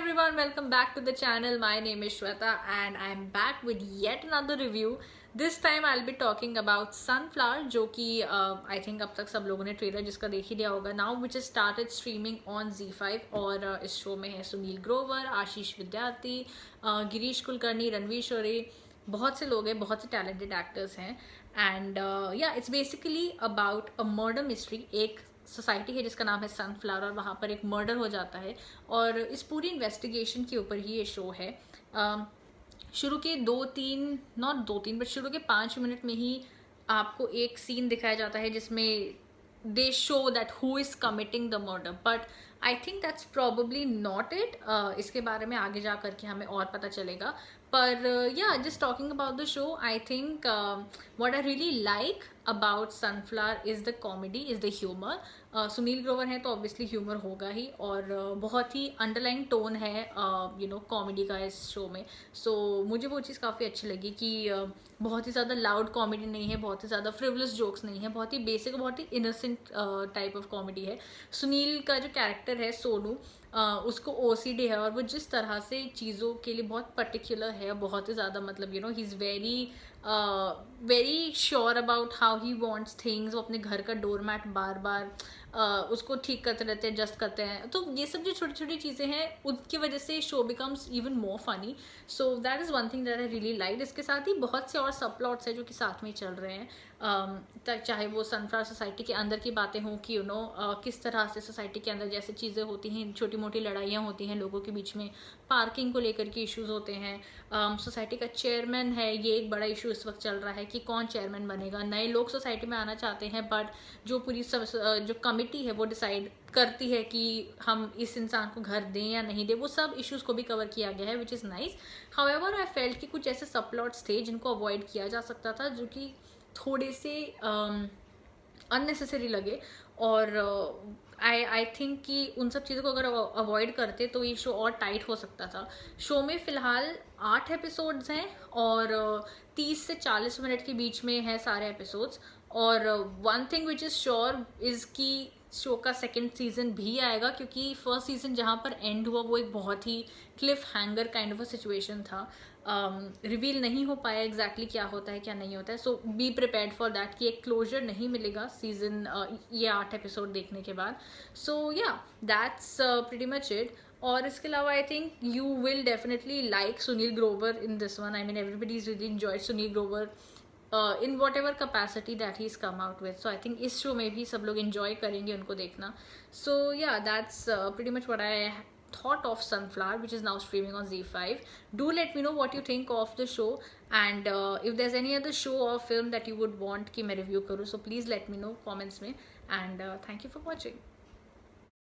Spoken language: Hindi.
everyone, welcome back to the channel. My name is Shweta and I'm back with yet another review. This time I'll be talking about Sunflower, जो कि I think अब तक सब लोगों ने ट्रेलर जिसका देख ही लिया होगा now, which has started streaming on Z5 और इस शो में है सुनील ग्रोवर, आशीष विद्यार्थी, गिरीश कुलकर्णी, रणवीर शोरे, बहुत से लोग हैं, बहुत से टैलेंटेड एक्टर्स हैं एंड या it's basically about a murder mystery. एक सोसाइटी है जिसका नाम है सनफ्लावर और वहाँ पर एक मर्डर हो जाता है और इस पूरी इन्वेस्टिगेशन के ऊपर ही ये शो है. शुरू के शुरू के 5 मिनट में ही आपको एक सीन दिखाया जाता है जिसमें दे show that who is committing the murder, but I think that's probably not it. इसके बारे में आगे जा करके हमें और पता चलेगा. पर या just talking about the show, I think what I really like about sunflower is the comedy, is the humour. Sunil Grover है तो ऑब्वियसली ह्यूमर होगा ही और बहुत ही अंडरलाइन टोन है कॉमेडी का इस शो में. सो मुझे वो चीज़ काफ़ी अच्छी लगी कि बहुत ही ज़्यादा लाउड कॉमेडी नहीं है, बहुत ही ज़्यादा फ्रिवलस जोक्स नहीं है, बहुत ही बेसिक, बहुत ही इनोसेंट टाइप ऑफ कॉमेडी है. सुनील का जो कैरेक्टर है सोनू, उसको ओसीडी है और वो जिस तरह से चीज़ों के लिए बहुत पर्टिकुलर है, बहुत ही ज़्यादा मतलब he is very sure about how he wants things. वो अपने घर का डोर मैट बार बार उसको ठीक करते रहते हैं, एडजस्ट करते हैं. तो ये सब जो छोटी छोटी चीज़ें हैं उनकी वजह से show becomes even more funny. So that is one thing that I really like. इसके साथ ही बहुत से और सब प्लॉट्स हैं जो कि साथ में चल रहे हैं. चाहे वो सनफ्लावर सोसाइटी के अंदर की बातें हों कि किस तरह से सोसाइटी के अंदर जैसे चीज़ें होती हैं, छोटी मोटी लड़ाइयाँ होती हैं लोगों के बीच में, पार्किंग को लेकर के इश्यूज होते हैं. सोसाइटी का चेयरमैन है, ये एक बड़ा इशू इस वक्त चल रहा है कि कौन चेयरमैन बनेगा. नए लोग सोसाइटी में आना चाहते हैं बट जो पूरी जो कमिटी है वो डिसाइड करती है कि हम इस इंसान को घर दें या नहीं दें. वो सब इश्यूज को भी कवर किया गया है which is nice. However I felt कि कुछ ऐसे सब प्लॉट्स थे जिनको अवॉइड किया जा सकता था, जो कि थोड़े से अननेसेसरी लगे और आई थिंक कि उन सब चीज़ों को अगर अवॉइड करते तो ये शो और टाइट हो सकता था. शो में फ़िलहाल 8 एपिसोड्स हैं और 30 से 40 मिनट के बीच में है सारे एपिसोड्स. और one thing which is sure is कि शो का सेकेंड सीजन भी आएगा, क्योंकि फर्स्ट सीजन जहाँ पर एंड हुआ वो एक बहुत ही cliffhanger kind of a situation था. रिवील नहीं हो पाया एग्जैक्टली क्या होता है क्या नहीं होता है. सो बी प्रिपेयर्ड फॉर दैट कि एक क्लोजर नहीं मिलेगा सीजन ये 8 एपिसोड देखने के बाद. सो या दैट्स प्रीटी मच इट. और इसके अलावा I think you will definitely like Sunil Grover in this one. I mean everybody is really enjoyed Sunil Grover in whatever capacity that he's come out with. So I think इस शो में भी सब लोग enjoy करेंगे उनको देखना. So yeah, that's pretty much what I thought of Sunflower, which is now streaming on Z5. Do let me know what you think of the show and if there's any other show or film that you would want कि मैं review करूँ, so please let me know comments में. And thank you for watching.